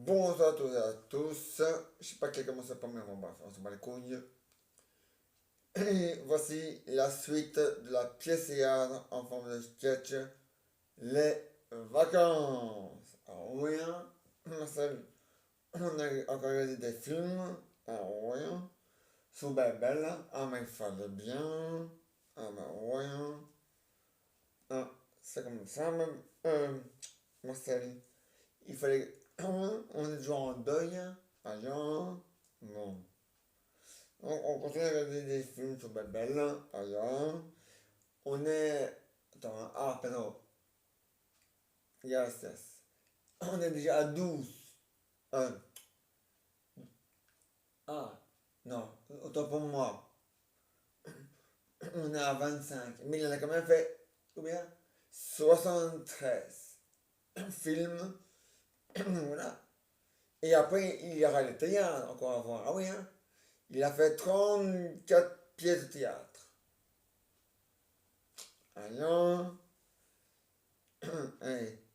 Bonsoir à tous et à tous. Je sais pas qui a commencé par me bref, on se bat les couilles. Et voici la suite de la pièce théâtre en forme de sketch. Les vacances. Alors, oui, hein, Marcel, on a encore regardé des films. Alors, oui, hein, sous belle, ah, mais il fallait bien. Ah, ben, oui, hein. Ah, c'est comme ça, même. Marcel, il fallait. On est toujours en deuil. Alors, bon. On continue à regarder des films sur Babel. Alors, on est. Attends, hein. Ah, pardon. Yes, yes. On est déjà à 12. Euh, ah, non, autant pour moi. On est à 25. Mais il en a quand même fait. Combien? 73 films. Voilà. Et après, il y aura le théâtre encore à voir. Ah oui, hein? Il a fait 34 pièces de théâtre. Alors, allez.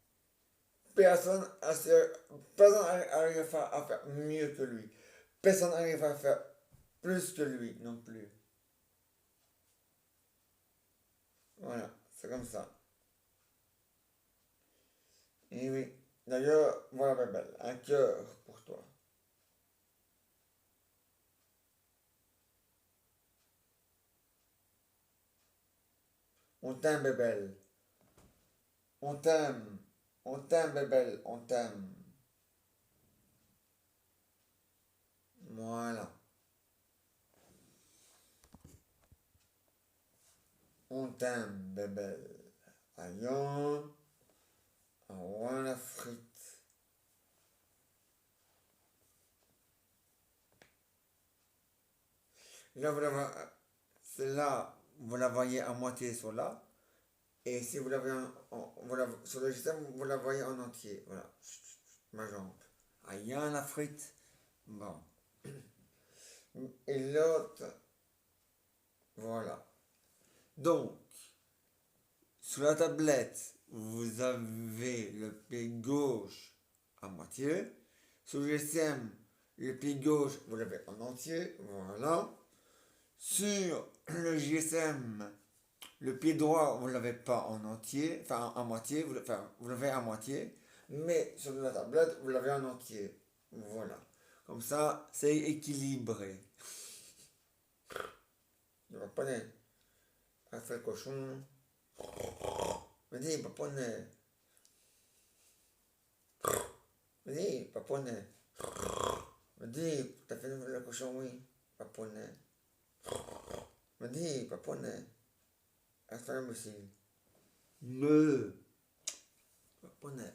Personne personne n'arrive à faire mieux que lui. Personne n'arrive à faire plus que lui non plus. Voilà, c'est comme ça. Et oui. D'ailleurs, voilà, Bébel, un cœur pour toi. On t'aime, Bébel. On t'aime. On t'aime, Bébel. On t'aime. Voilà. On t'aime, Bébel. Allons. On la frite. Là, c'est là, vous la voyez à moitié sur là. Et si vous l'avez sur le système, vous la voyez en entier. Voilà. Ma jambe. Ah, il y a la frite. Bon. Et l'autre, voilà. Donc, sur la tablette, vous avez le pied gauche à moitié. Sur le GSM, le pied gauche, vous l'avez en entier. Voilà. Sur le GSM, le pied droit, vous ne l'avez pas en entier, enfin en moitié, vous l'avez à moitié, mais sur la tablette, vous l'avez en entier. Voilà. Comme ça, c'est équilibré. Le japonais a fait le cochon. Vas-y, japonais. Vas-y, japonais. Vas-y, t'as fait le cochon, oui. Japonais. Vas-y, japonais. A fait imbécile. Me. Japonais.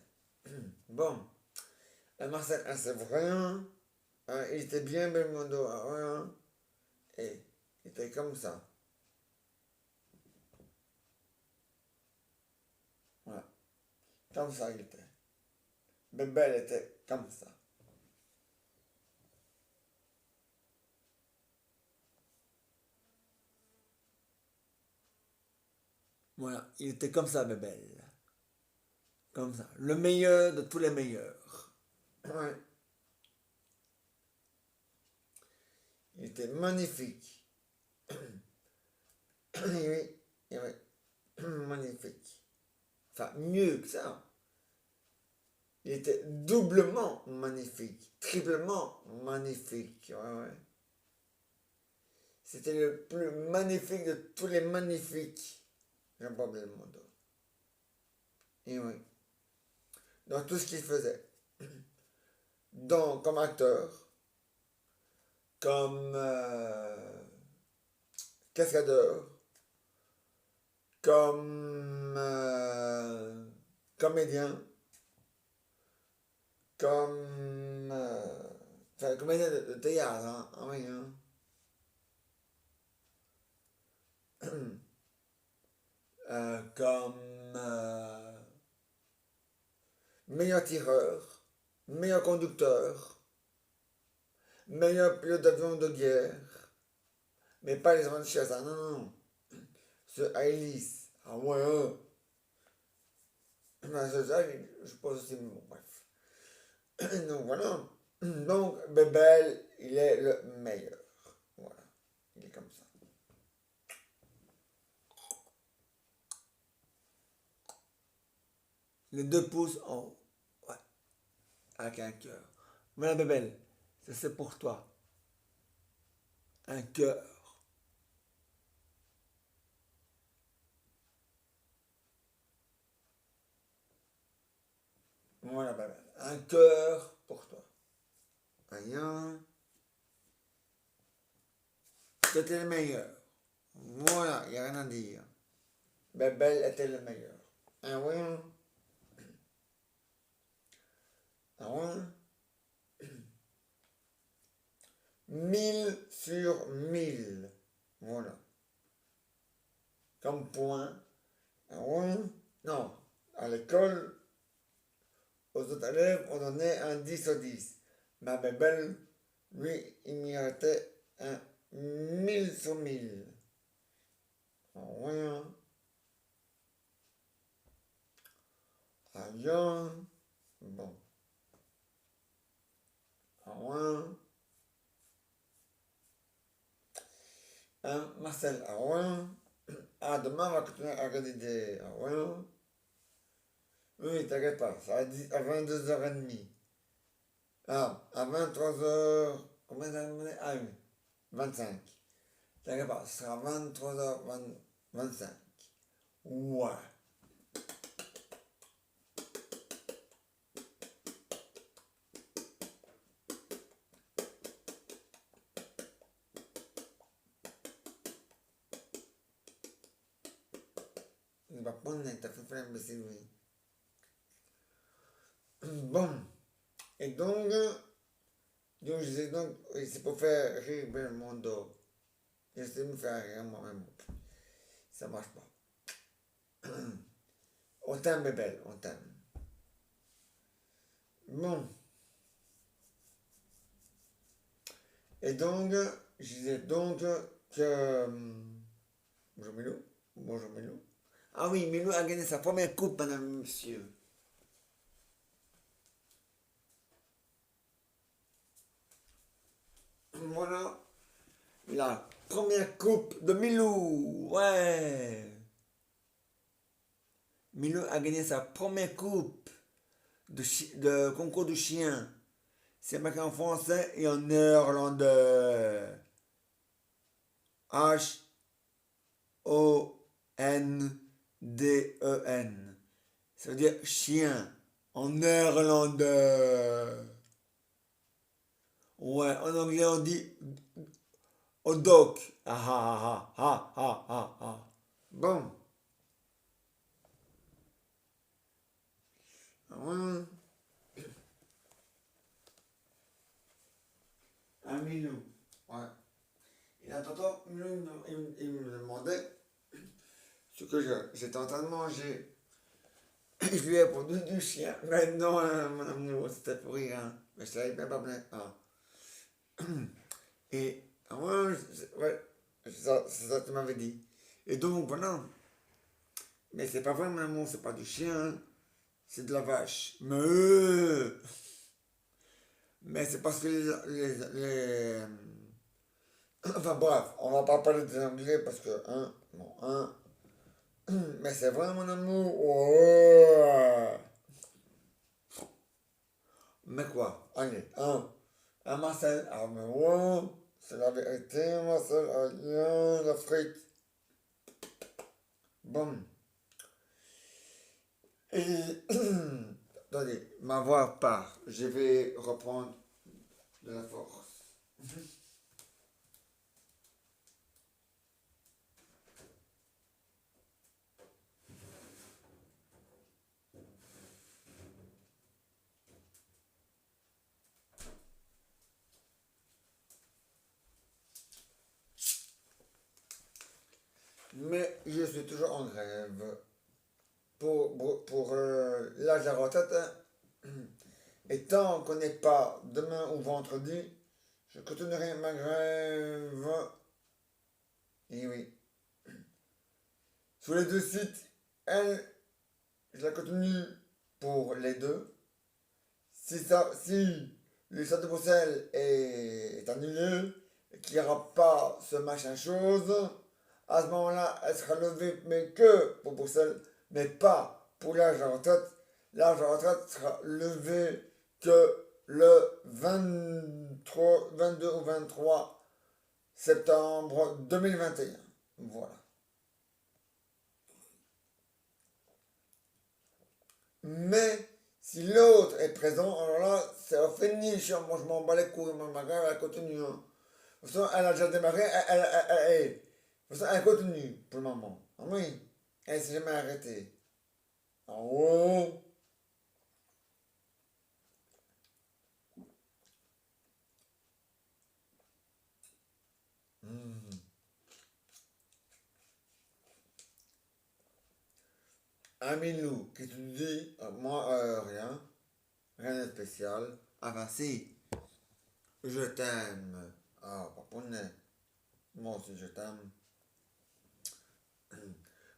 Bon. Marcel, c'est vrai, hein? Il était bien Belmondo, hein? Et il était comme ça. Voilà. Comme ça, il était. Bébé, était comme ça. Voilà, il était comme ça, Bébel. Comme ça. Le meilleur de tous les meilleurs. Ouais. Il était magnifique. Oui, oui. Magnifique. Enfin, mieux que ça. Il était doublement magnifique. Triplement magnifique. Ouais, ouais. C'était le plus magnifique de tous les magnifiques. Jean-Paul Belmondo. Et oui. Dans tout ce qu'il faisait. Comme acteur, comme cascadeur, comme comédien, comme enfin, comédien de théâtre, hein, ah oui, hein. Comme meilleur tireur, meilleur conducteur, meilleur pilote d'avion de guerre, mais pas les avions de chasse, hein, non, non, non. Ce hélice, ah ouais, hein. Je pense aussi, bon, bref. Donc voilà. Donc Bébel, il est le meilleur. Voilà. Il est comme ça. Les deux pouces en haut. Ouais. Avec un cœur. Voilà Bébel. Ça c'est pour toi. Un cœur. Voilà Bébel. Un cœur pour toi. Rien. C'était le meilleur. Voilà, il n'y a rien à dire. Bébel était le meilleur. Un oui. Un oui. 1000 sur 1000. Voilà. Comme point. Ah ouais? Non. À l'école, aux autres élèves, on donnait un 10 sur 10. Ma bébelle, lui, il méritait un 1000 sur 1000. Ah ouais? Ah bien. Bon. Ah ouais? Hein, Marcel, ah ouais? Ah, demain, on va continuer à regarder des... Ah ouais? Oui, t'inquiète pas, ça à 22h30. Ah, à 23h... Combien ça m'a Ah oui, 25. T'inquiète pas, ce sera 23h25. Ouais. Il va prendre t'as fait l'imbécile, oui. Bon. Et donc, je disais donc, oui, c'est pour faire rire le monde. J'essaie de me faire rire moi-même. Ça marche pas. On t'aime, bébé, on t'aime. Bon. Et donc, je disais donc que. Bonjour Milou. Bonjour Milou. Ah oui, Milou a gagné sa première coupe, madame et monsieur. Voilà. La première coupe de Milou. Ouais. Milou a gagné sa première coupe de concours de chien. C'est marqué en français et en néerlandais. H-O-N-D-E-N. Ça veut dire chien en néerlandais. Ouais, en anglais on dit dog. Ah ah ah ah ah ah ah. Bon. Ouais. Un Milou. Ouais. Et là, tantôt, Milou, il me demandait ce que j'étais en train de manger. Je lui ai répondu du chien. Mais non, mon amour, c'était pour rire. Hein. Mais je savais bien pas bien. Ah. Et, ouais, ouais, c'est ça que tu m'avais dit. Et donc, voilà. Mais c'est pas vrai, mon amour, c'est pas du chien. C'est de la vache. Mais c'est parce que enfin bref, on va pas parler des anglais parce que, hein, bon, hein. Mais c'est vrai, mon amour. Ouais. Mais quoi? Allez, un Marcel. Ah, mais ouais, c'est la vérité, Marcel. Ah, yeah, la frite. Bon. Et, attendez, ma voix part. Je vais reprendre de la force. Mais je suis toujours en grève. Pour l'âge de la retraite, hein. Et tant qu'on n'est pas demain ou vendredi, je continuerai ma grève. Et oui. Sur les deux sites, elle, je la continue pour les deux. si le château de Bruxelles est annulé, et qu'il n'y aura pas ce machin chose, à ce moment-là, elle sera levée, mais que pour Bruxelles, mais pas pour l'âge de la retraite. L'âge de la retraite sera levé que le 23, 22 ou 23 septembre 2021. Voilà. Mais si l'autre est présent, alors là, c'est fini. Moi, je m'en bats les couilles. Ma gueule, elle continue. Hein. De toute façon, elle a déjà démarré. De toute façon, elle continue pour le moment. Ah oui. Elle s'est jamais arrêtée. Ah ouais. Hmm. Amilou, qui te dit, moi, rien. Rien de spécial. Ah ben si, je t'aime. Ah, pas pour nez. Moi aussi, je t'aime.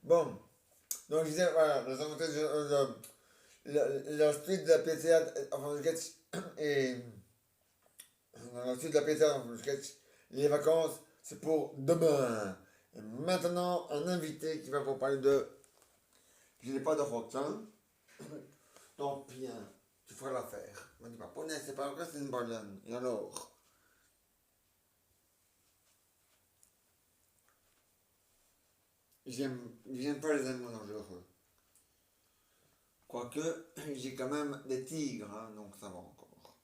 Bon, donc je disais, voilà, nous avons la suite de la PTA, enfin, le sketch, et dans la suite de la PTA, enfin, le sketch, les vacances, c'est pour demain. Et maintenant, un invité qui va vous parler de. Je n'ai pas de requin, tant pis, hein, tu feras l'affaire. On dit pas, poney, c'est pas vrai, c'est une baleine. Et alors? J'aime pas les animaux dangereux. Quoique, j'ai quand même des tigres, hein, donc ça va encore.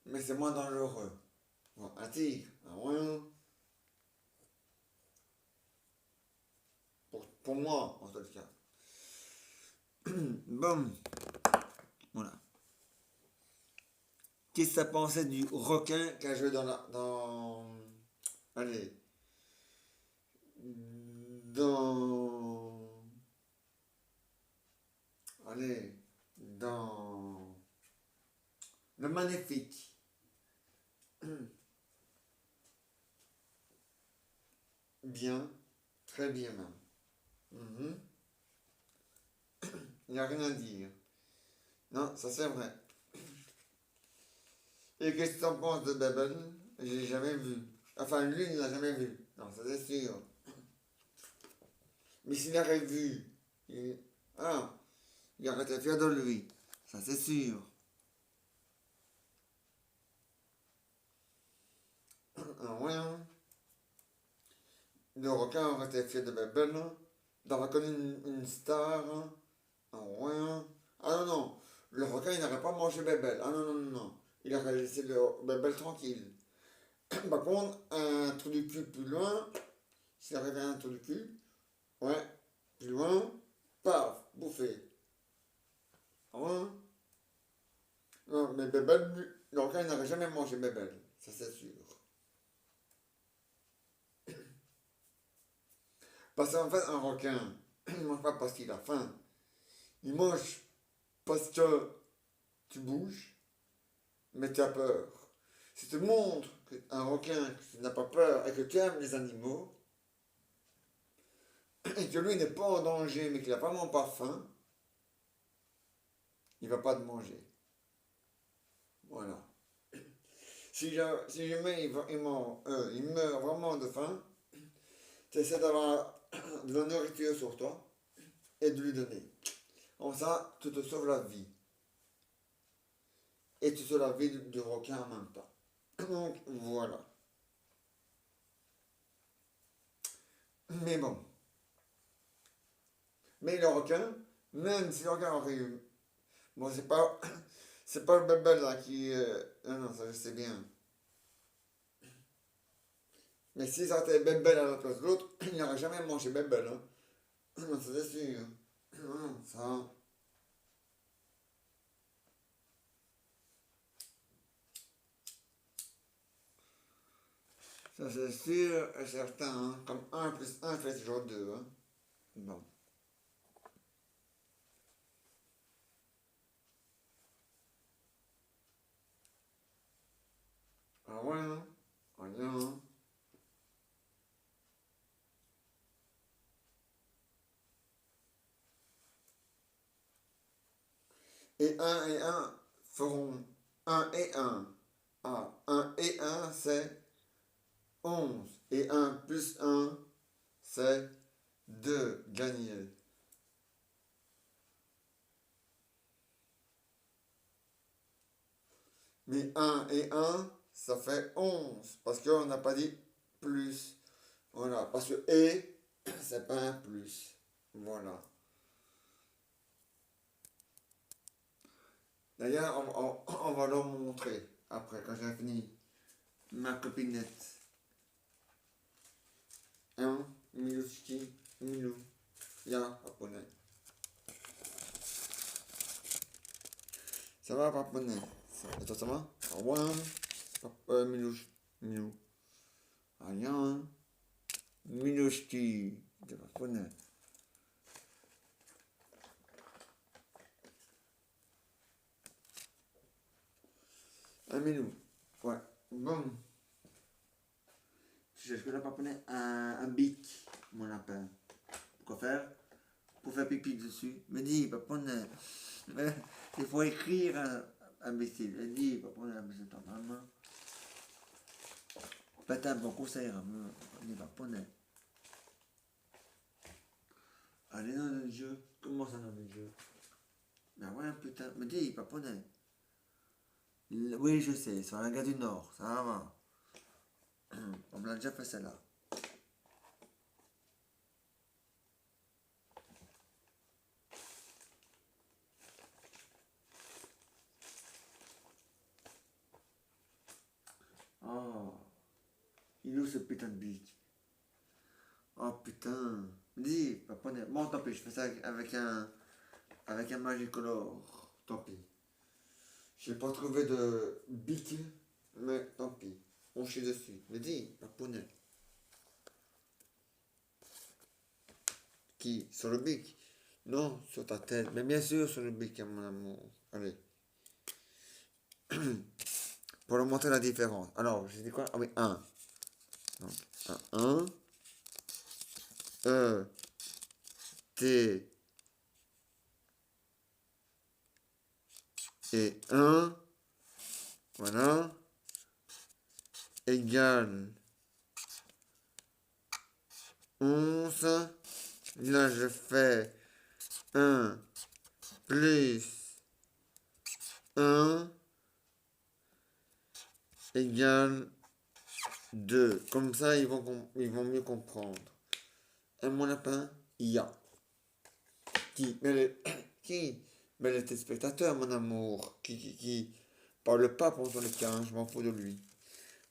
Mais c'est moins dangereux. Bon, un tigre, un lion, pour moi, en tout cas. Bon, voilà. Qu'est-ce que ça pensait du requin qui a joué allez, dans... Allez, dans... Le Magnifique. Bien, très bien même. Mhm. Il n'y a rien à dire. Non, ça c'est vrai. Et qu'est-ce que tu en penses de Babel? Je l'ai jamais vu. Enfin, lui, il l'a jamais vu. Non, ça c'est sûr. Mais s'il l'aurait vu, ah, il aurait été fier de lui. Ça c'est sûr. Ah ouais, hein. Le requin aurait été fier de Babel, hein, d'avoir connu une star. Hein. Ah ouais, hein. Ah non, non. Le requin, il n'aurait pas mangé Babel. Ah non, non, non, non. Il aurait laissé le Babel tranquille. Par contre, un trou du cul plus loin, s'il arrivait à un trou du cul, ouais, plus loin, paf, bouffé. Ah ouais, hein. Non, mais Bébel, le requin, il n'aurait jamais mangé Bébel, ça c'est sûr. Parce qu'en fait, un requin, il ne mange pas parce qu'il a faim. Il mange parce que tu bouges, mais tu as peur. Si tu montres qu'un requin, que tu n'as pas peur et que tu aimes les animaux, et que lui n'est pas en danger, mais qu'il n'a vraiment pas faim, il ne va pas te manger. Voilà. Si jamais il meurt vraiment de faim, tu essaies d'avoir de la nourriture sur toi et de lui donner. Comme ça, tu te sauves la vie. Et tu sauves la vie du requin en même temps. Donc, voilà. Mais bon. Mais le requin, même si le requin aurait eu... Bon, c'est pas le bébé là qui... non, non, ça je sais bien. Mais si ça était bébé à la place de l'autre, il n'aurait jamais mangé bébé, hein. Non, ça c'est sûr. Non, ça... Ça c'est sûr et certain, hein. Comme un plus un fait toujours 2, hein. Bon. Ah ouais, hein. Rien, hein. et un feront un et un. Ah, 1 et un c'est 11. Et un plus un c'est 2. Gagné. Mais un et un ça fait 11. Parce qu'on n'a pas dit plus. Voilà. Parce que et, c'est pas un plus. Voilà. D'ailleurs, on va leur montrer après, quand j'ai fini ma copinette. Hein, Milouski, Milou, ya, japonais. Ça va, japonais? Et toi, ça va? Ouais, Milou, Milou. Rien, Milouski, c'est japonais. Un Milou, ouais, bon. Je sais que le japonais un bic, mon lapin. Quoi faire? Pour faire pipi dessus. Me dis, japonais. Il faut écrire imbécile. Elle dit, japonais, imbécile, ta maman. Peut-être un bon conseil, on dit japonais. Allez dans le jeu. Comment ça dans le jeu? Ben ouais, putain. Me dis, japonais. Oui, je sais, c'est un gars du Nord, ça va. On me l'a déjà fait celle-là. Oh, il est où ce putain de bic? Oh putain. Dis, japonais. Bon, tant pis, je fais ça avec un Magicolor. Tant pis. J'ai pas trouvé de bic, mais tant pis. On chie dessus. Mais dis, japonais. Qui? Sur le bic? Non, sur ta tête. Mais bien sûr, sur le bic, mon amour. Allez. Pour leur montrer la différence. Alors, j'ai dit quoi? Ah oui, un. Donc, un, E, T, et un. Voilà. Égale 11. Là, je fais un plus un égale 2. Comme ça, ils vont mieux comprendre. Un mon lapin, il y a. Qui? Mais qui? Mais les téléspectateurs, mon amour. Qui parle pas pour le cas, hein, je m'en fous de lui.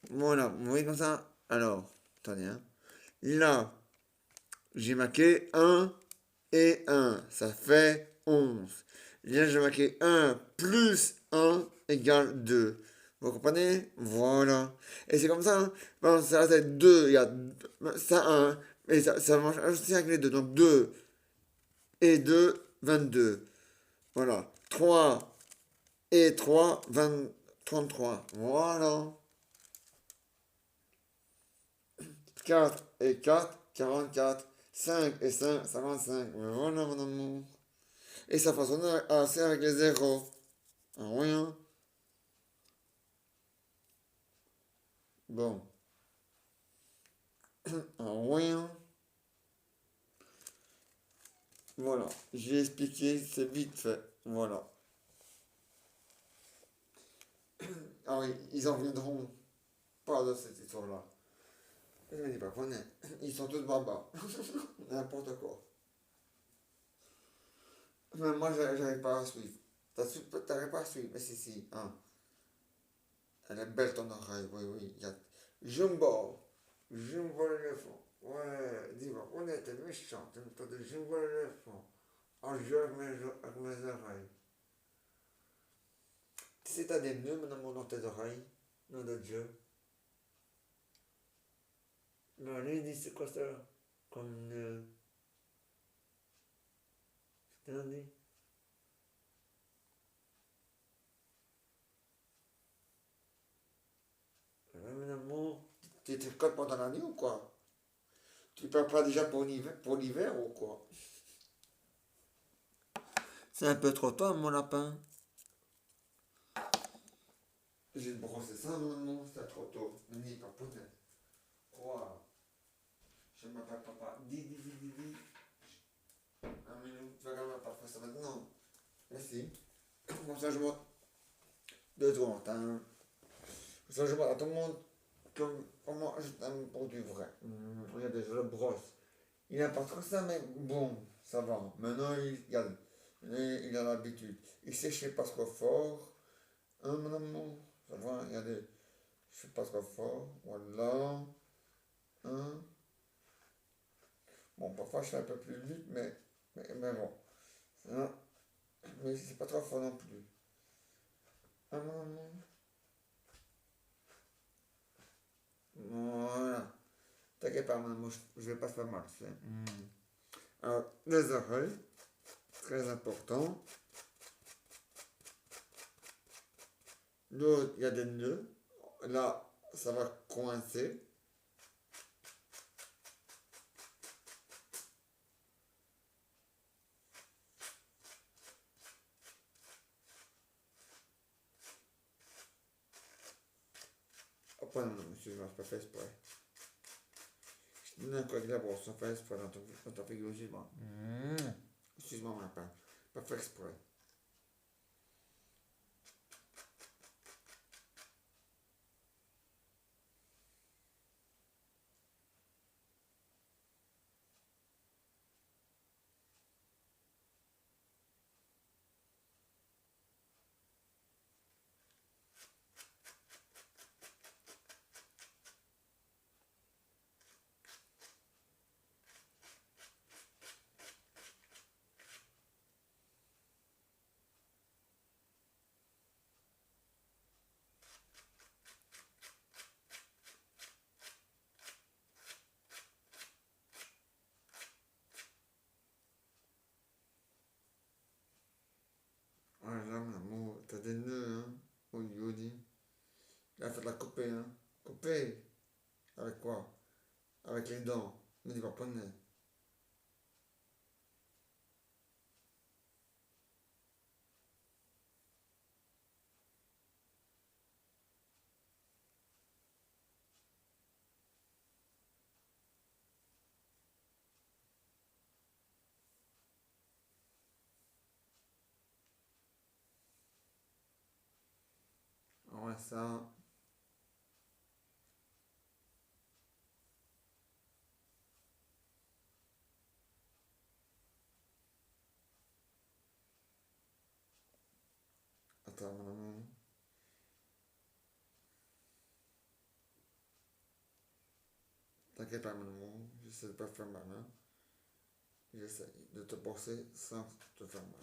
Voilà, vous voyez comme ça? Alors, attendez, hein. Là, j'ai marqué un et un. Ça fait 11. Là, j'ai marqué un plus un égale 2. Vous comprenez? Voilà. Et c'est comme ça, hein. Bon, ça, c'est 2. Il y a ça, 1. Et ça marche aussi avec les deux. Donc 2 et 2, 22. Voilà. 3 et 3, 20, 33. Voilà. 4 et 4, 44. 5 et 5, 55. Voilà, mon amour. Et ça fonctionne assez avec les zéros. Ah, rien. Bon. Ah, rien. Voilà. J'ai expliqué, c'est vite fait. Voilà. Ah oui, ils en viendront pas de cette histoire-là. Je ne dis pas, prenez. Ils sont tous barbas. N'importe quoi. Mais moi, j'arrive pas à suivre. T'arrives pas à suivre, mais si. Hein. Elle est belle ton oreille, oui. Jumbo. Jumbo l'éléphant. Ouais, dis-moi, on était méchant. Tu me de Jumbo l'éléphant. En jeu avec mes oreilles. Tu sais, t'as des nœuds maintenant dans tes oreilles. Nom de Dieu. Mais lui, dit, c'est quoi ça? Comme nœud. C'est un dit. Mon amour, tu te colles pendant la nuit ou quoi? Tu pars pas déjà pour l'hiver ou quoi? C'est un peu trop tôt, mon lapin. j'ai brossé ça, non, c'était trop tôt. Ni pas peut-être. Quoi? Je m'appelle papa. Dis. Un minute, tu vas quand même pas faire ça maintenant. Merci. Comme ça, je montre de toi en temps. Comme ça, je montre à tout le monde comment je t'aime pour du vrai. Regardez, je le brosse. Il n'a pas trop ça, mais bon, ça va. Maintenant, il a l'habitude. Il sait que je ne pas trop fort. Hein, mon amour? Ça va, regardez. Je ne suis pas trop fort. Voilà. Hein? Bon, parfois, je fais un peu plus vite, mais bon. Hein? Mais c'est pas trop fort non plus. Hein, mon amour? Voilà. T'inquiète pas, mon amour, je vais pas faire mal, tu sais. Alors, les oreilles, très important. L'autre, il y a des nœuds. Là, ça va coincer. Oh, pardon, excuse-moi, c'est pas fait exprès. Non, quoi que la brosse, ça fait exprès dans ta figure, excuse-moi. Excuse-moi, mon appel. Pas fait exprès. Voilà, mon amour, t'as des nœuds, hein. Oh, Yodi. Là, faut la couper, hein. Couper. Avec quoi? Avec les dents. Ne dis pas nez. Ouais, ça. Attends, mon amour. T'inquiète pas, mon amour. J'essaie de pas faire mal, hein. J'essaie de te brosser sans te faire mal.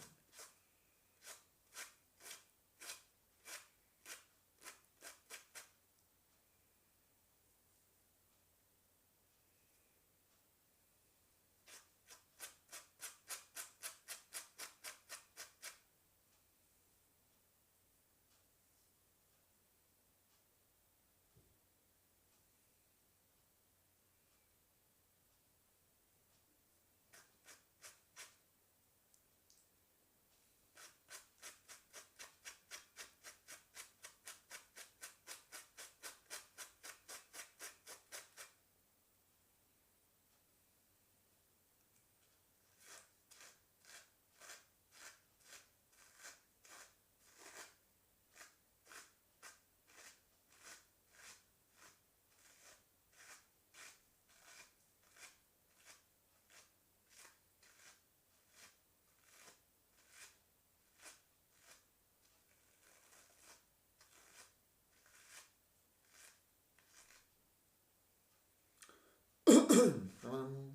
Mon amour.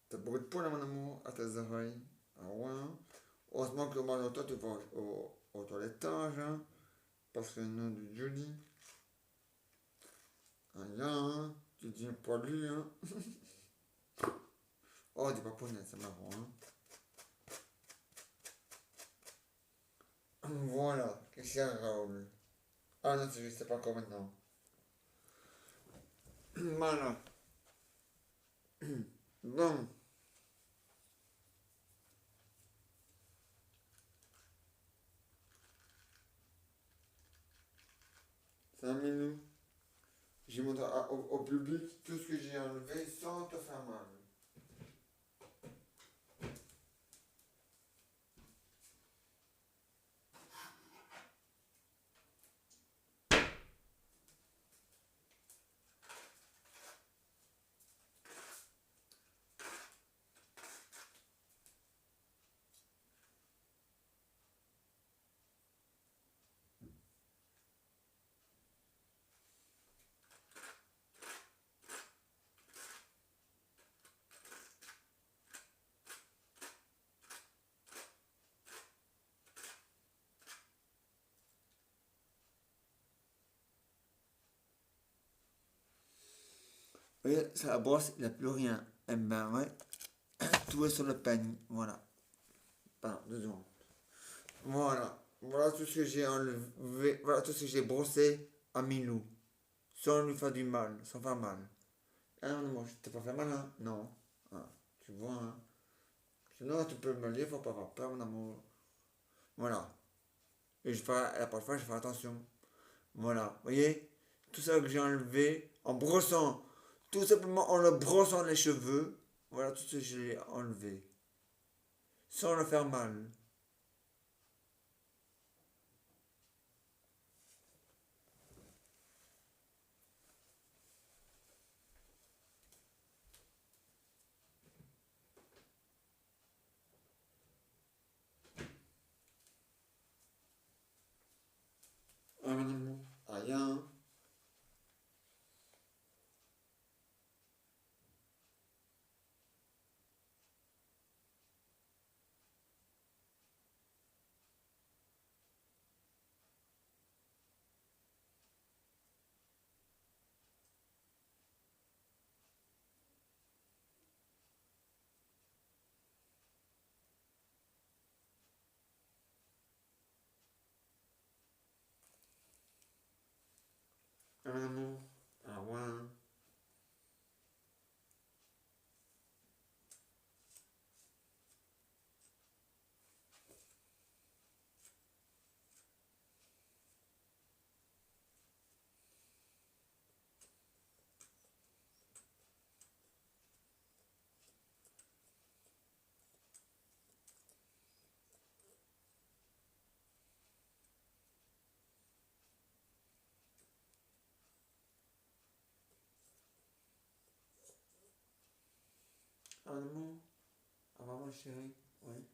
T'as beaucoup de poils, mon amour, à tes oreilles. Ah ouais, hein. Heureusement que moi, toi, tu vas au toilettage, hein. Parce que le nom de Julie. Ah là, hein. Tu dis poilu, hein. Oh, du paponnet, c'est marrant, hein. Voilà, Cristiano Raoul. Ah non, je sais pas encore maintenant. Voilà. Bon, c'est un menu. J'ai montré au public tout ce que j'ai enlevé sans te faire mal. Oui, ça la brosse, il n'y a plus rien. Eh ben ouais, tout est sur le peigne. Voilà. Pardon, 2 secondes. Voilà. Voilà tout ce que j'ai enlevé. Voilà tout ce que j'ai brossé à Milou. Sans lui faire du mal, sans faire mal. Ah non, moi, je t'ai pas fait mal, hein? Non. Ah, tu vois, hein? Sinon, tu peux me le dire, faut pas avoir peur, mon amour. Voilà. Et la prochaine fois, je fais attention. Voilà. Vous voyez? Tout ça que j'ai enlevé en brossant. Tout simplement en le brossant les cheveux. Voilà tout ce que j'ai enlevé. Sans le faire mal. Ah, mon amour. Rien. Ah, mon amour. Ah, ouais. Ah, mon amour. Ah, maman, chérie. Oui.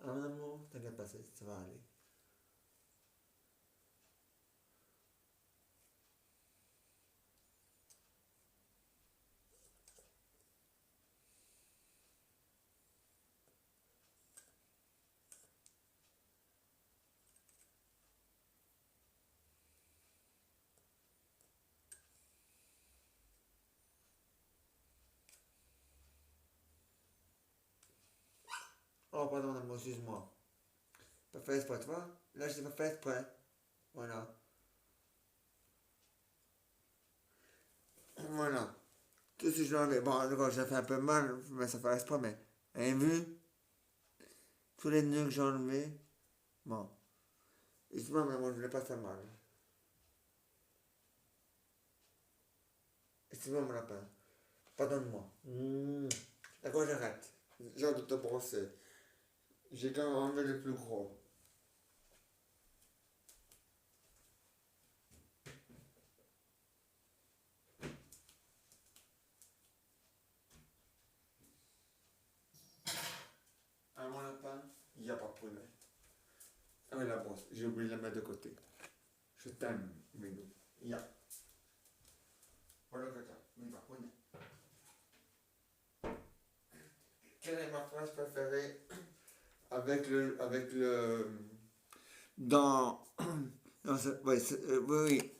Ah, mon amour, t'inquiète pas, ça va aller. Oh, pardon, mon amour, excuse-moi. Pas fait exprès, tu vois? Là, je t'ai pas fait exprès. Voilà. Voilà. Tout ce que je l'enlève. Bon, d'accord, j'ai fait un peu mal, mais ça fait exprès, mais. Vous avez vu? Tous les nœuds que j'ai enlevés. Bon. Excuse-moi, mais moi, je voulais pas faire mal. Excuse-moi, mon lapin. Pardonne-moi. D'accord, j'arrête. J'ai hâte de te brosser. J'ai quand même enlevé le plus gros. Ah, mon lapin, il n'y a pas de poulet. Ah oui, la brosse. J'ai oublié de la mettre de côté. Je t'aime, Milo. Il y a. Voilà, caca. Mais pas poulet. Quelle est ma phrase préférée avec le, dans, ouais, oui, oui.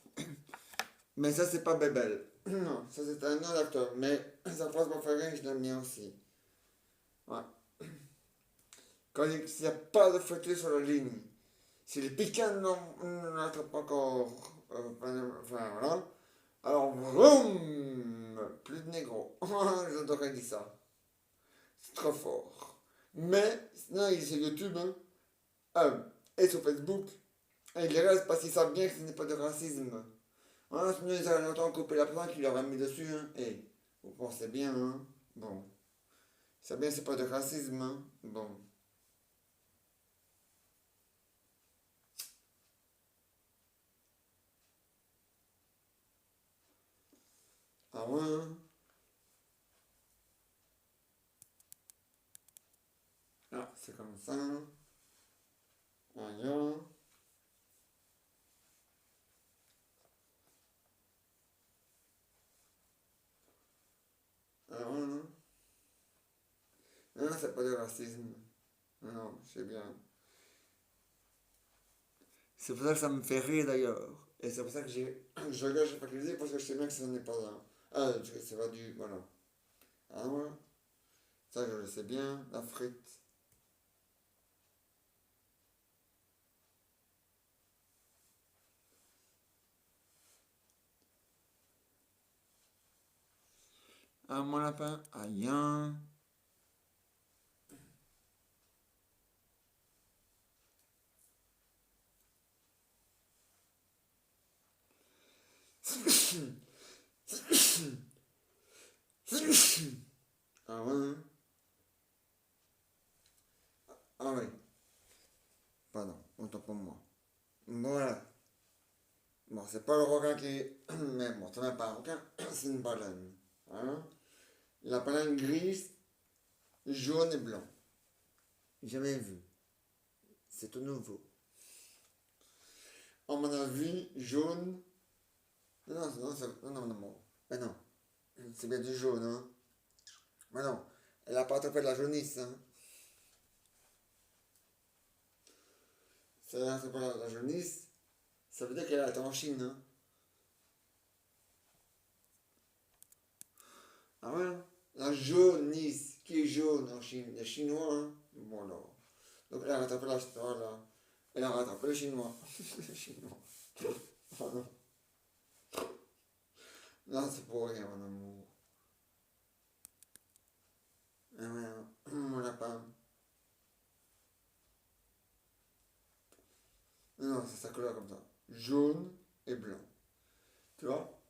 Mais ça, c'est pas Bébel. Non, ça, c'est un autre acteur. Mais sa phrase préférée, je l'aime bien aussi. Ouais. S'il n'y a pas de fauteuil sur la ligne, si les piquants n'attrapent pas encore, enfin, voilà, alors, vroom, plus de négro. J'adorais dire ça. C'est trop fort. Mais, sinon, il est sur YouTube, hein. Et sur Facebook. Et il reste parce qu'ils savent bien que ce n'est pas de racisme. Hein, sinon, ils auraient longtemps coupé la plaque qu'il leur a mis dessus, hein. Et, vous pensez bien, hein. Bon. Ils savent bien que c'est pas de racisme, hein. Bon. Ah ouais, hein. Ah, c'est comme ça. Voyons. Ah ouais, hein. Non, c'est pas de racisme. Non, c'est bien. C'est pour ça que ça me fait rire d'ailleurs. Et c'est pour ça que je regarde, j'ai pas critiqué parce que je sais bien que ce n'est pas là. Ah, c'est pas du. Voilà. Ah ouais. Ça, je le sais bien. La frite. Ah, mon lapin. Aïe, hein. Ah ouais, hein. Ah oui. Pardon, autant pour moi. Voilà. Bon, c'est pas le requin qui. Mais bon, c'est même pas un requin, c'est une baleine. Hein. La baleine grise, jaune et blanc. Jamais vu. C'est tout nouveau. À mon avis, jaune. Non, non, non, non, non, non. Mais non, c'est bien du jaune, hein. Mais non, elle a pas attrapé de la jaunisse, hein. Ça, c'est pas la jaunisse, ça veut dire qu'elle a été en Chine, hein. Ah ouais? La jaunisse, qui est jaune en Chine, les Chinois, hein. Bon alors. Donc elle a rattrapé la voilà. Elle a rattrapé les Chinois. Les Chinois. Ah non. Non, c'est pour rien, mon amour. Ah ouais, hein. Mon lapin. Non, c'est sa couleur comme ça. Jaune et blanc. Tu vois?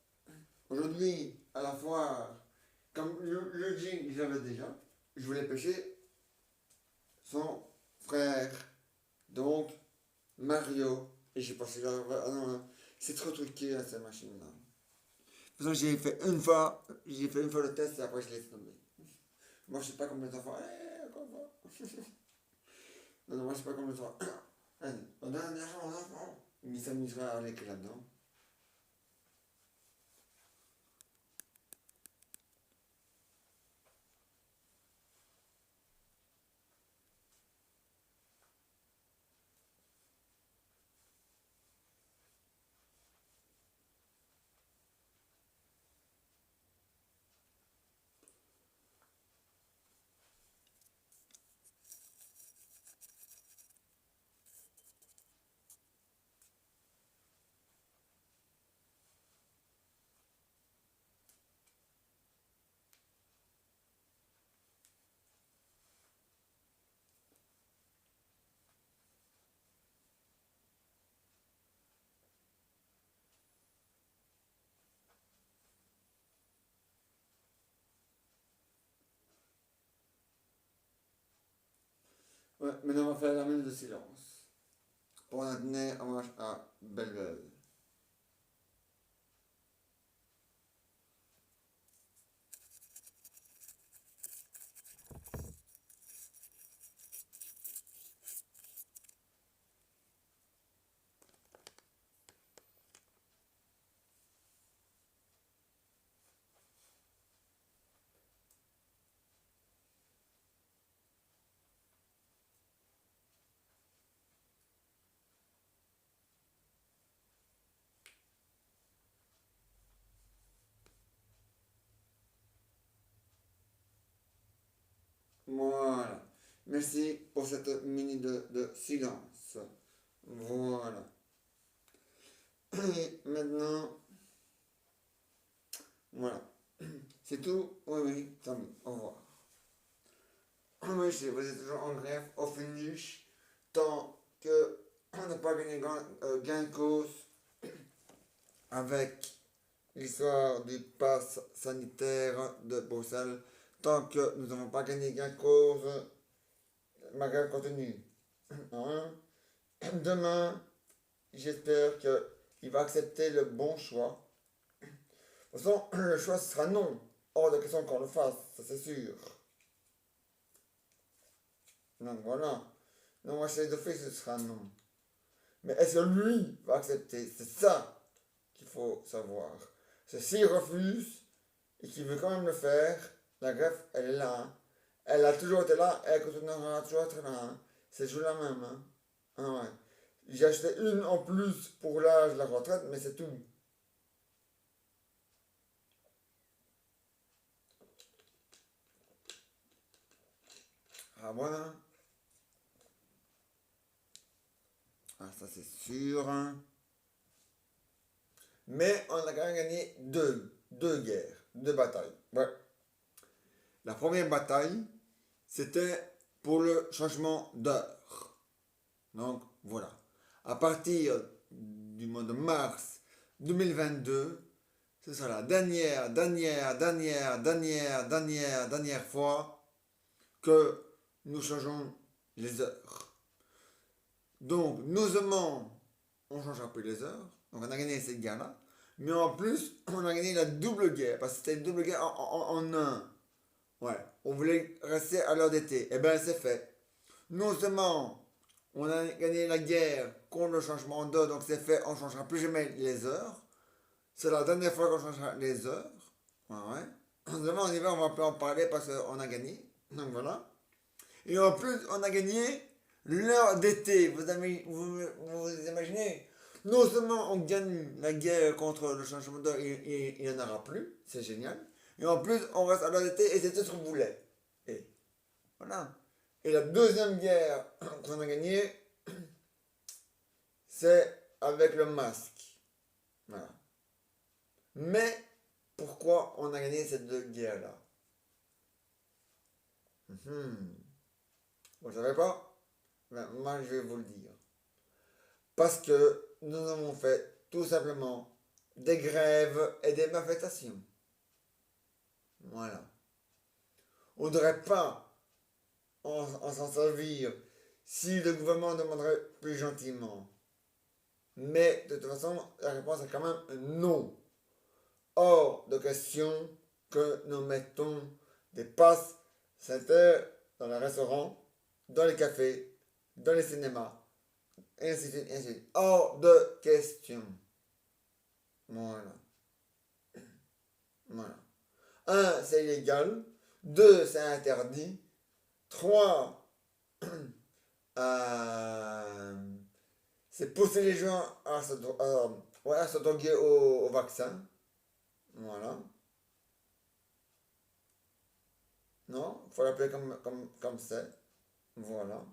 Aujourd'hui, à la foire, comme le jean que j'avais déjà, je voulais pêcher son frère, donc Mario. Et j'ai passé là, ah non, non, c'est trop truqué hein, cette machine-là. De toute façon, j'ai fait une fois le test et après je l'ai tombé. Moi, je sais pas combien de fois. Encore une fois. Non, non, moi, je sais pas combien de fois. Allez, on a un argent aux enfants. Il s'amusera à aller là-dedans. maintenant, on va faire la minute de silence. Pour en tenir hommage à Belleville. Voilà. Merci pour cette minute de silence. Voilà. Et maintenant, voilà. C'est tout? Oui, oui, tant mieux. Au revoir. Oui, vous êtes toujours en grève, au finish, tant que on n'a pas gagné gain de cause avec l'histoire du pass sanitaire de Bruxelles, tant que nous n'avons pas gagné gain de cause, ma grève continue. Hein? Demain, j'espère qu'il va accepter le bon choix. De toute façon, le choix ce sera non. Hors de question qu'on le fasse, ça c'est sûr. Donc voilà. Non, moi je sais de fait ce sera non. Mais est-ce que lui va accepter? C'est ça qu'il faut savoir. C'est s'il refuse et qu'il veut quand même le faire, la greffe, elle est là. Hein. Elle a toujours été là, elle continuera toujours à être là. Hein. C'est toujours la même. Hein. Ah ouais. J'ai acheté une en plus pour l'âge de la retraite, mais c'est tout. Ah voilà. Ah ça c'est sûr. Hein. Mais on a quand même gagné deux guerres, deux batailles. Ouais. La première bataille, c'était pour le changement d'heure. Donc voilà. À partir du mois de mars 2022, ce sera la dernière fois que nous changeons les heures. Donc, non seulement on ne changera plus les heures, donc on a gagné cette guerre-là, mais en plus, on a gagné la double guerre, parce que c'était une double guerre en un. Ouais, on voulait rester à l'heure d'été. Eh bien, c'est fait. Non seulement on a gagné la guerre contre le changement d'heure, donc c'est fait, on ne changera plus jamais les heures. C'est la dernière fois qu'on changera les heures. Ouais, ouais. Demain en hiver, on va plus en parler parce qu'on a gagné. Donc voilà. Et en plus, on a gagné l'heure d'été. Vous imaginez? Non seulement on gagne la guerre contre le changement d'heure, il n'y en aura plus. C'est génial. Et en plus, on reste à l'heure d'été et c'est tout ce qu'on voulait. Et voilà. Et la deuxième guerre qu'on a gagnée, c'est avec le masque. Voilà. Mais pourquoi on a gagné cette deux guerres-là? Vous ne savez pas? Ben, moi, je vais vous le dire. Parce que nous avons fait tout simplement des grèves et des manifestations. Voilà. On ne devrait pas en s'en servir si le gouvernement demanderait plus gentiment. Mais de toute façon, la réponse est quand même non. Hors de question que nous mettons des passes sanitaires dans les restaurants, dans les cafés, dans les cinémas, et ainsi de suite, et ainsi de suite. Hors de question. Voilà. Voilà. Un, c'est illégal. Deux, c'est interdit. Trois, c'est pousser les gens à se droguer au vaccin. Voilà. Non, il faut l'appeler comme c'est. Voilà.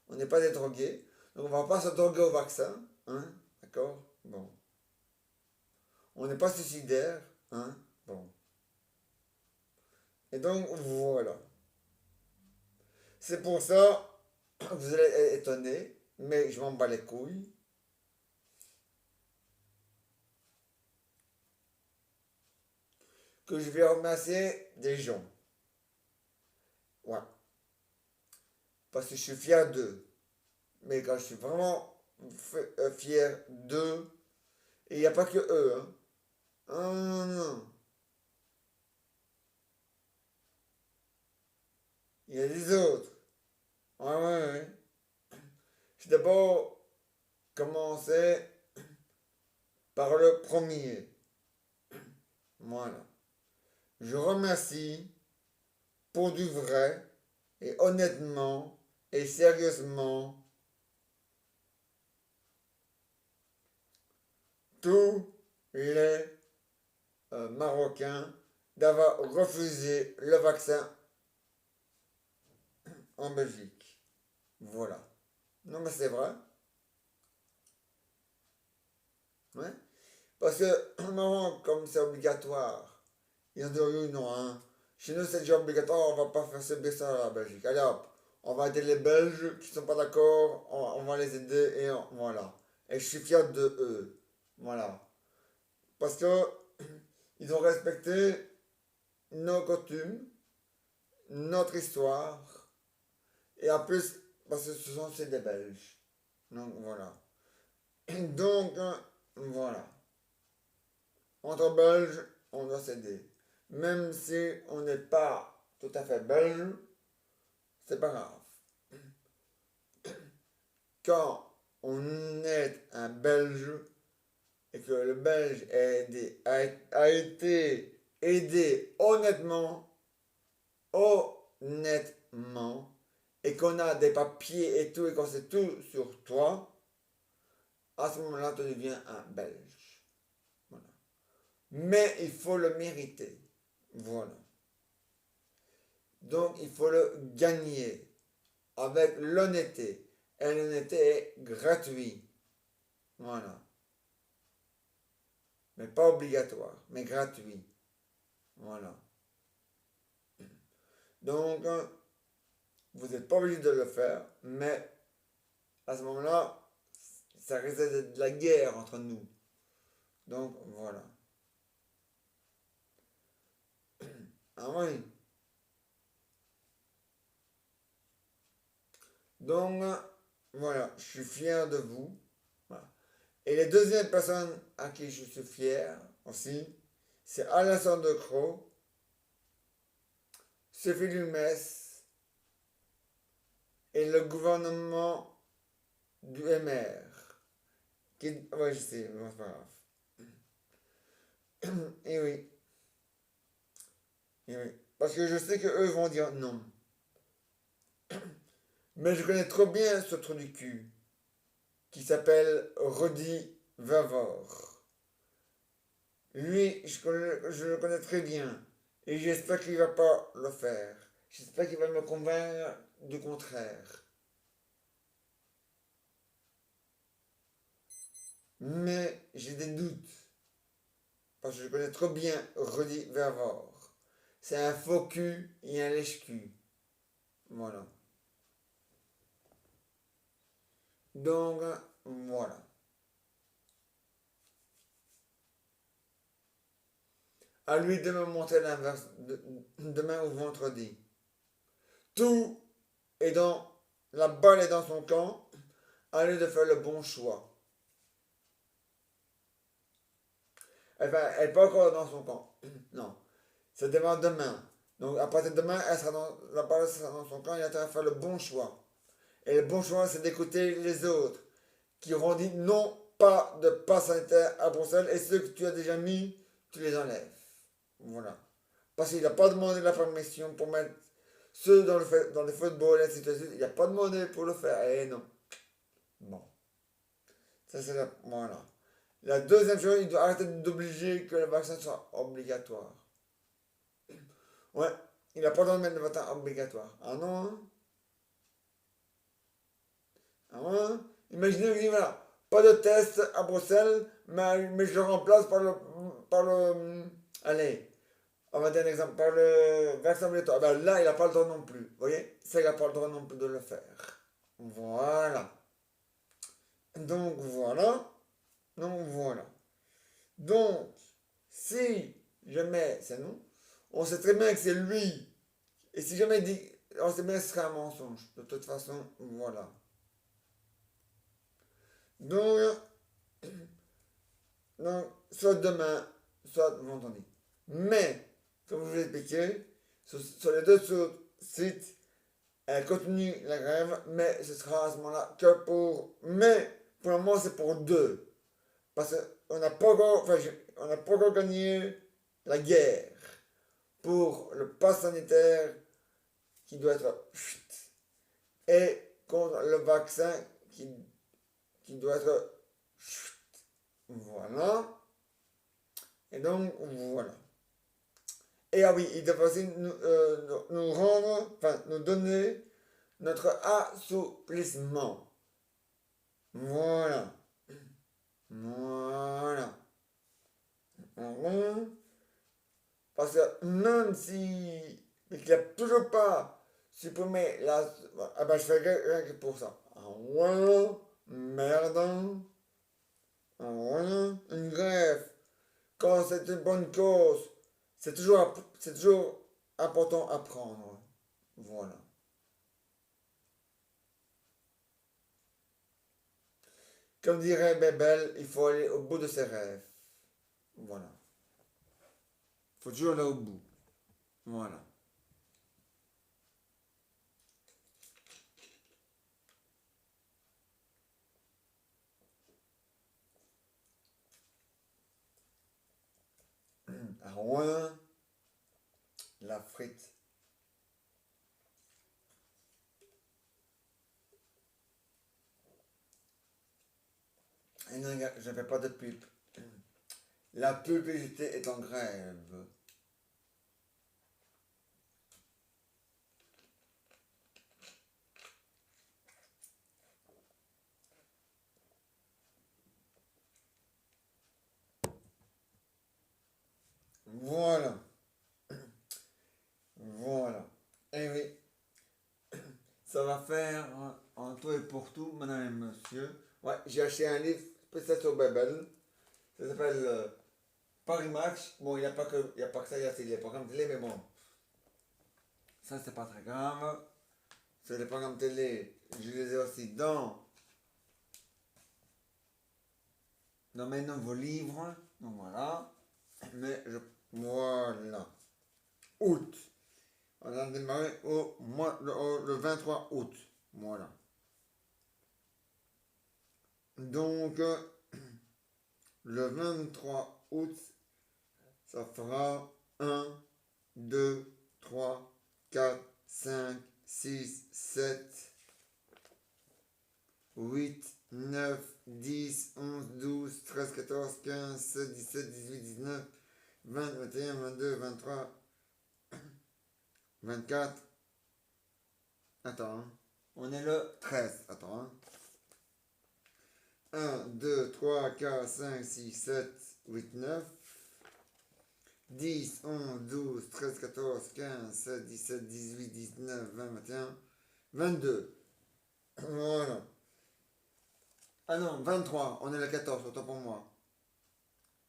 On n'est pas des drogués. Donc on ne va pas se droguer au vaccin. Hein? D'accord? Bon. On n'est pas suicidaire. Hein? Bon. Et donc voilà. C'est pour ça que vous allez être étonné, mais je m'en bats les couilles. Que je vais remercier des gens. Ouais. parce que je suis fier d'eux. Mais quand je suis vraiment fier d'eux, et il n'y a pas que eux, hein. Ah, non, non. Il y a des autres. Ah ouais, ouais. J'ai d'abord commencé par le premier. Voilà. Je remercie pour du vrai et honnêtement et sérieusement tous les Marocains d'avoir refusé le vaccin en Belgique. Voilà. Non mais c'est vrai. Ouais. Parce que non, comme c'est obligatoire, ils ont dit oui, non, hein. Chez nous c'est déjà obligatoire, on va pas faire ce ça à la Belgique. Allez hop, on va aider les Belges qui sont pas d'accord, on va les aider et voilà. Et je suis fier de eux. Voilà. Parce que ils ont respecté nos coutumes, notre histoire, et en plus, parce que ce sont c'est des Belges. Donc voilà. Donc voilà. Entre Belges, on doit s'aider. Même si on n'est pas tout à fait belge, c'est pas grave. Quand on est un Belge et que le Belge a été aidé honnêtement, et qu'on a des papiers et tout, et qu'on sait tout sur toi, à ce moment-là, tu deviens un Belge. Voilà. Mais il faut le mériter. Voilà. Donc, il faut le gagner avec l'honnêteté. Et l'honnêteté est gratuite. Voilà. Mais pas obligatoire, mais gratuit. Voilà. Donc, vous n'êtes pas obligé de le faire, mais à ce moment-là, ça risque d'être de la guerre entre nous. Donc, voilà. Ah oui. Donc, voilà, je suis fier de vous. Voilà. Et les deuxièmes personnes à qui je suis fier aussi, c'est Alassane De Croo, Sophie Lumès et le gouvernement du MR. Ouais, je sais, bon, c'est pas grave. Et oui, et oui. Parce que je sais qu'eux vont dire non. Mais je connais trop bien ce trou du cul qui s'appelle Rodi Vavor. Lui, je le connais très bien. Et j'espère qu'il ne va pas le faire. J'espère qu'il va me convaincre du contraire. Mais j'ai des doutes. Parce que je connais trop bien Rodi Vervor. C'est un faux cul et un lèche-cul. Voilà. Donc, voilà. À lui de me montrer l'inverse demain ou vendredi. Tout est dans... La balle est dans son camp. À lui de faire le bon choix. Enfin, elle n'est pas encore dans son camp. Non. Ça démarre demain. Donc, à partir de demain, la balle sera dans son camp. Il a intérêt à faire le bon choix. Et le bon choix, c'est d'écouter les autres qui auront dit non, pas de passe sanitaire à Bruxelles. Et ceux que tu as déjà mis, tu les enlèves. Voilà. Parce qu'il n'a pas demandé la permission pour mettre ceux dans le football, et ainsi de suite. Il n'a pas demandé pour le faire. Eh non. Bon. Ça, c'est la... Voilà. La deuxième chose, il doit arrêter d'obliger que le vaccin soit obligatoire. Ouais. Il n'a pas le droit de mettre le vaccin obligatoire. Ah non, hein. Ah ouais, hein. Imaginez, dit, voilà, pas de test à Bruxelles, mais je le remplace allez, on va dire un exemple, par le vaccin obligatoire. Ben là, il n'a pas le droit non plus. Vous voyez? Ça, il n'a pas le droit non plus de le faire. Voilà. Donc, voilà. Donc, voilà. Donc, si jamais c'est non, on sait très bien que c'est lui. Et si jamais il dit on sait bien que ce sera un mensonge. De toute façon, voilà. Donc, soit demain, soit vendredi. Mais, comme je vous l'ai expliqué, sur les deux sites, elle continue la grève, mais ce sera à ce moment-là que pour. Mais, pour le moment, c'est pour deux. Parce qu'on n'a pas encore, enfin, on n'a pas encore gagné la guerre pour le pass sanitaire qui doit être et contre le vaccin qui doit être voilà. Et donc, voilà. Et ah oui, il doit aussi nous rendre, enfin, nous donner notre assouplissement. Voilà. Voilà. Parce que même si il n'a toujours pas supprimé la. Ah ben je fais rien que pour ça. Voilà. Merde. Voilà. Une grève. Quand c'est une bonne cause, c'est toujours important à prendre. Voilà. Comme dirait Bébel, il faut aller au bout de ses rêves. Voilà. Il faut toujours aller au bout. Voilà. À Rouen, la frite. Et non, je ne fais pas de pub. La publicité est en grève. Voilà. Voilà. Et oui, ça va faire en tout et pour tout, madame et monsieur. Ouais, j'ai acheté un livre spécial sur Babel. Ça s'appelle Paris Match. Bon, il y a pas que ça, il y a les programmes télé, mais bon, ça c'est pas très grave. C'est les programmes télé, je les ai aussi dans mes nouveaux livres. Donc voilà. Mais je. Voilà. Août. On a démarré le 23 août. Voilà. Donc, le 23 août, ça fera 1, 2, 3, 4, 5, 6, 7, 8, 9, 10, 11, 12, 13, 14, 15, 16, 17, 18, 19, 20, 21, 22, 23, 24. Attends, hein. On est le 13. Attends, hein. 1, 2, 3, 4, 5, 6, 7, 8, 9, 10, 11, 12, 13, 14, 15, 16, 17, 18, 19, 20, 21, 22. Voilà. Ah non, 23. On est le 14, autant pour moi.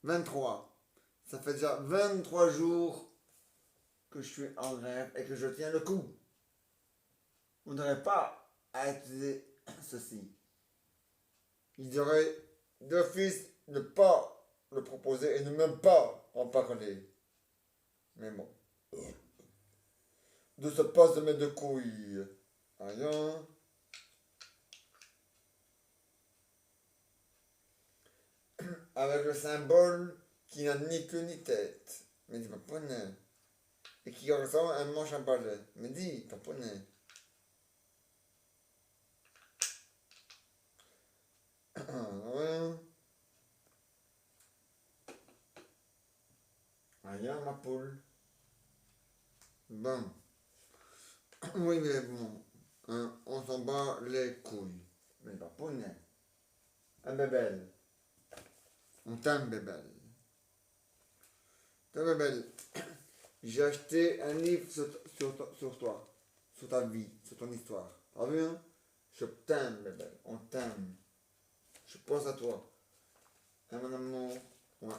23. Ça fait déjà 23 jours que je suis en grève et que je tiens le coup. On n'aurait pas à utiliser ceci. Il devrait d'office ne pas le proposer et ne même pas en parler. Mais bon. De ce passe de mes deux couilles. Rien. Avec le symbole qui n'a ni queue ni tête. Mais dis pas poney. Et qui ressemble à un manche à balai. Mais dis pas poney. Rien. Rien, ma poule. Bon. Oui, mais bon. Hein, on s'en bat les couilles. Mais pas poney. Un bébel. On t'aime, bébel. T'aime, bébel. J'ai acheté un livre sur toi, sur ta vie, sur ton histoire. T'as vu, hein? Je t'aime, bébé. On t'aime. Je pense à toi. Hein, mon amour. Ouais.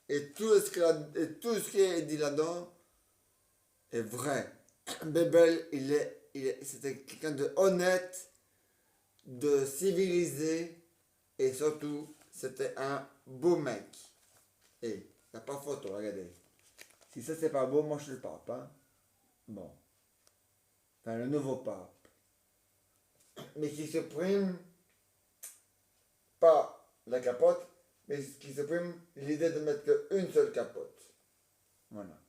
Et tout ce qui est dit là-dedans est vrai. Bébel, il est c'était quelqu'un de honnête, de civilisé, et surtout, c'était un beau mec. Et, t'as pas photo, regardez. Si ça c'est pas beau, moi je suis le pape, hein. Bon. Enfin, le nouveau pape. Mais qui supprime pas la capote, mais qui supprime l'idée de mettre qu'une seule capote. Voilà.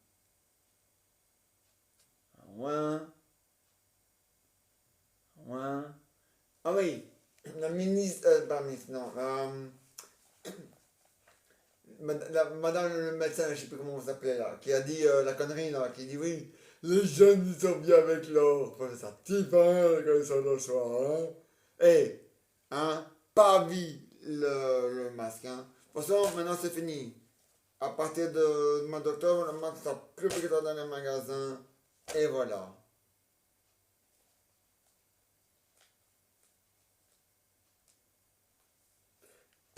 Ouais. Ouais. Ah oui, la ministre, pas ministre, non. Madame le médecin, je sais plus comment vous s'appelait là, qui a dit la connerie là, qui dit oui, les jeunes ils sont bien avec leur professeur Tiffin quand ils sont le soir, hein. Et, hein, pas vie le masque, hein. De toute façon, maintenant c'est fini. À partir de mois d'octobre, le masque sera plus obligatoire dans les magasins. Et voilà.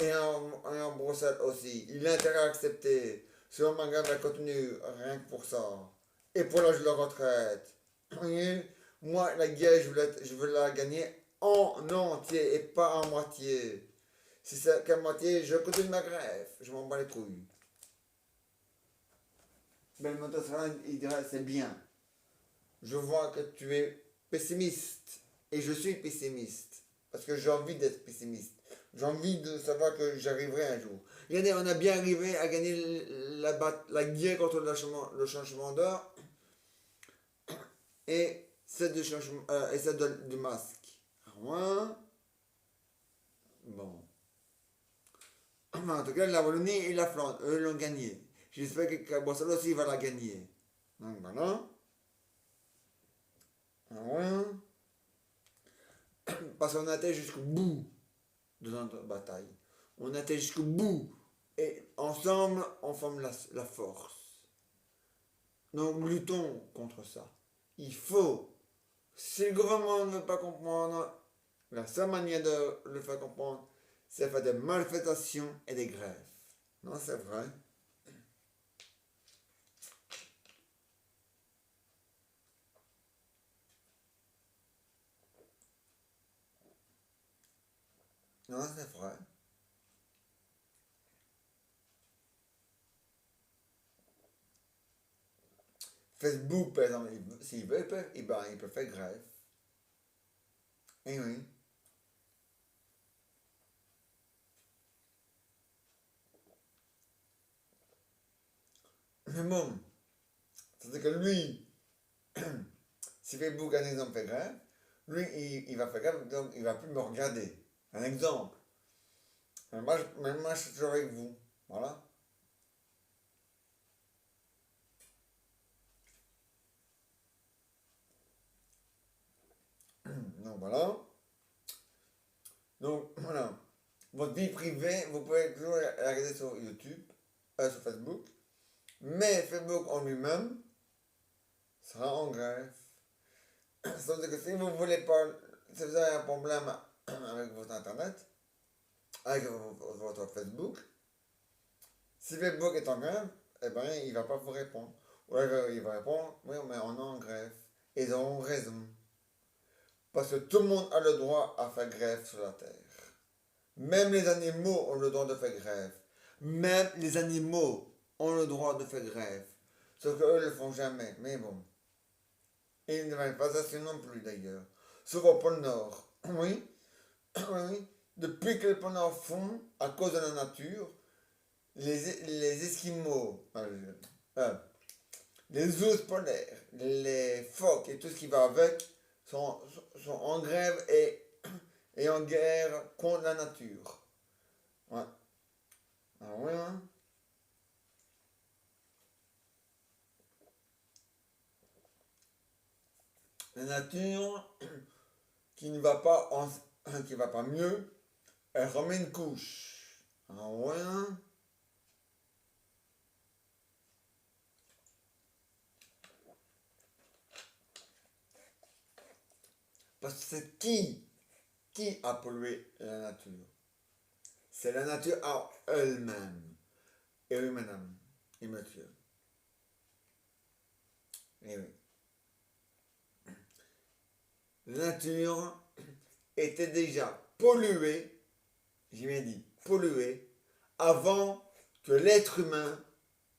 Et en Bruxelles aussi. Il est intérêt à accepter. Si le magasin va continuer, rien que pour ça. Et pour l'âge de la retraite. Voyez, moi, la guerre, je veux la gagner en entier et pas en moitié. Si c'est qu'à moitié, je continue ma grève. Je m'en bats les couilles. Mais le motocycliste, il dirait c'est bien. Je vois que tu es pessimiste. Et je suis pessimiste. Parce que j'ai envie d'être pessimiste. J'ai envie de savoir que j'arriverai un jour. Regardez, on a bien arrivé à gagner la guerre contre le changement d'heure et celle, et celle du masque. Ouais. Bon. En tout cas, la Wallonie et la Flandre, eux l'ont gagné. J'espère que Bruxelles aussi va la gagner. Donc voilà. Ouais. Parce qu'on a été jusqu'au bout de notre bataille. On a été jusqu'au bout. Et ensemble, on forme la force. Donc luttons contre ça. Il faut. Si le gouvernement ne veut pas comprendre, la seule manière de le faire comprendre, c'est faire des manifestations et des grèves. Non, c'est vrai. Non, c'est vrai. Facebook, par exemple, s'il veut, il peut faire grève. Eh oui. Mais bon, c'est que lui, si Facebook, un exemple, fait grève, lui, il va faire grève, donc il va plus me regarder. Un exemple. Mais moi, je suis toujours avec vous. Voilà. Donc voilà. Donc voilà. Votre vie privée, vous pouvez toujours la regarder sur YouTube, sur Facebook. Mais Facebook en lui-même sera en grève. Sauf que si vous voulez pas, si vous avez un problème avec votre internet, avec votre Facebook, si Facebook est en grève, eh ben il va pas vous répondre. Ou alors il va répondre, oui, mais on est en grève. Et ils auront raison. Parce que tout le monde a le droit à faire grève sur la terre. Même les animaux ont le droit de faire grève. Même les animaux ont le droit de faire grève. Sauf qu'eux ne le font jamais. Mais bon. Et ils ne veulent pas assez non plus d'ailleurs. Sauf au pôle Nord. Oui, oui. Depuis que le pôle Nord fond, à cause de la nature, les Esquimaux, euh, les ours polaires, les phoques et tout ce qui va avec sont en grève et en guerre contre la nature. Ouais. Ah ouais, hein. La nature qui ne va pas qui va pas mieux, elle remet une couche. Ah ouais, hein. Parce que c'est qui a pollué la nature? C'est la nature à elle-même. Et oui, madame et monsieur. Et oui. la nature était déjà polluée, j'ai bien dit polluée, avant que l'être humain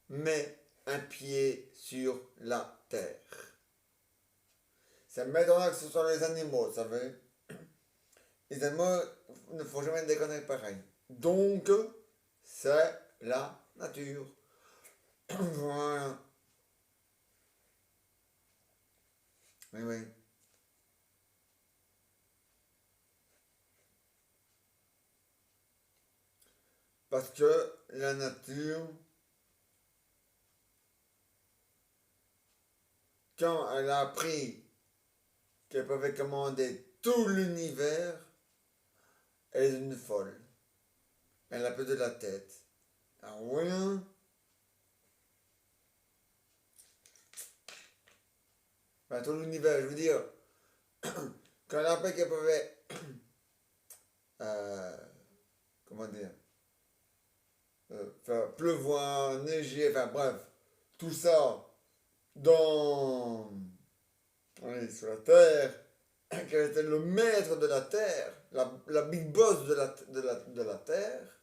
mette un pied sur la terre. C'est maintenant que ce sont les animaux, vous savez. Les animaux ne font jamais des conneries pareilles. Donc, c'est la nature. Voilà. Oui, oui. Parce que la nature, quand elle a appris qu'elle pouvait commander tout l'univers, elle est une folle. Elle a peu de la tête. Ah ouais, hein? Ben, tout l'univers, je veux dire, quand elle a appris qu'elle pouvait, euh, comment dire, faire pleuvoir, neiger, enfin bref, tout ça dans, allez, sur la terre, qu'elle était le maître de la terre, la big boss de la terre,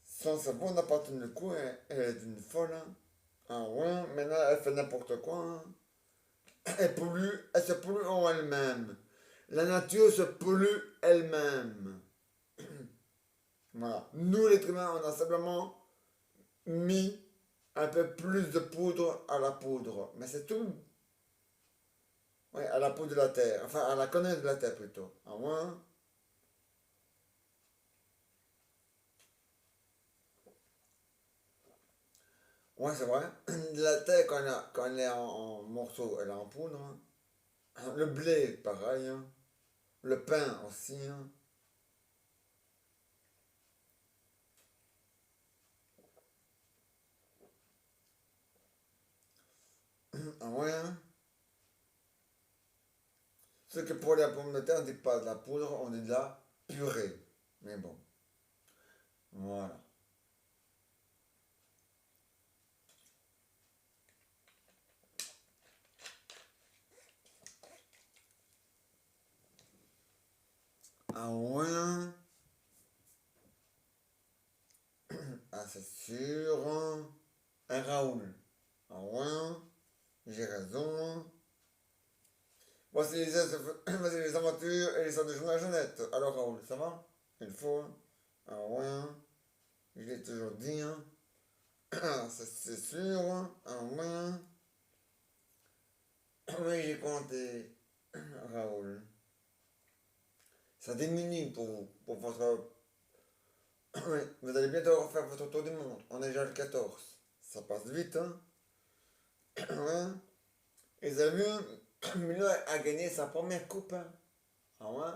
son cerveau n'a pas tenu le coup, hein. Elle est une folle. Hein. Ah ouais, maintenant elle fait n'importe quoi. Hein. Elle se pollue en elle-même. La nature se pollue elle-même. Voilà. Nous, l'être humain, on a simplement mis un peu plus de poudre à la poudre. Mais c'est tout. Oui, à la poudre de la terre. Enfin, à la connaisse de la terre plutôt. Ah ouais. Ouais, c'est vrai. La terre, quand elle est en morceaux, elle est en poudre. Hein. Le blé, pareil. Hein. Le pain aussi. Hein. Ah ouais. Hein. Ce que pour la pomme de terre, on dit pas de la poudre, on dit de la purée. Mais bon, voilà. Ah ouais. Hein. Ah, c'est sûr. Hein. Un Raoul. Ah ouais. Hein. J'ai raison. Hein. Voici les aventures et les sortes de journal Jeannette. Alors Raoul, ça va? Il faut. Hein. Ah ouais. Hein. Je l'ai toujours dit. Hein. Ah, c'est sûr. Hein. Ah ouais. Hein. Oui, j'ai compté. Raoul. Ça diminue pour vous, pour votre. Oui, vous allez bientôt refaire votre tour du monde. On est déjà le 14. Ça passe vite, hein? Ouais. Et vous avez vu, Milo a gagné sa première coupe. Hein? Ah ouais?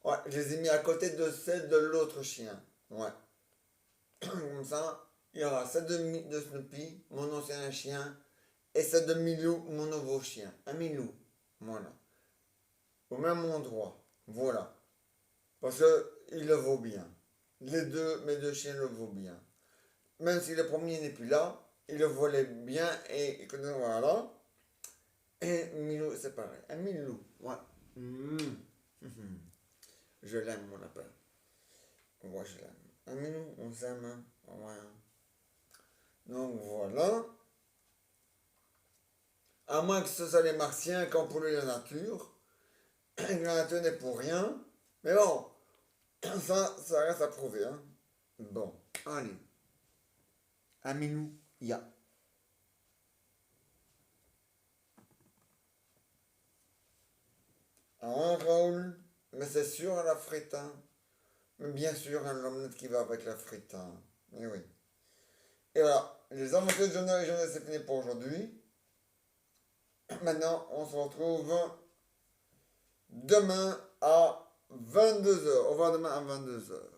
Ouais, je les ai mis à côté de celle de l'autre chien. Ouais. Comme ça, il y aura celle de Snoopy, mon ancien chien, et celle de Milou, mon nouveau chien. Un Milou. Voilà. Au même endroit. Voilà. Parce que il le vaut bien. Les deux, mes deux chiens le vaut bien. Même si le premier n'est plus là, il le volait bien et voilà. Et Milou, c'est pareil. Un Milou, ouais. Mmh. Mhm. Je l'aime, mon lapin. Ouais, je l'aime. Un Milou, on s'aime. Hein. Ouais. Donc voilà. À moins que ce soit les martiens qui ont pollué la nature. La nature n'est pour rien. Mais bon, ça reste à prouver. Hein. Bon, allez. Un Milou, il y a. Un Raoul, mais c'est sûr à la frite. Hein. Mais bien sûr, un omelette qui va avec la frite. Hein. Et oui. Et voilà, les aventures de Jonah et Jonas, c'est fini pour aujourd'hui. Maintenant, on se retrouve demain à 22 h. Au revoir demain à 22 h.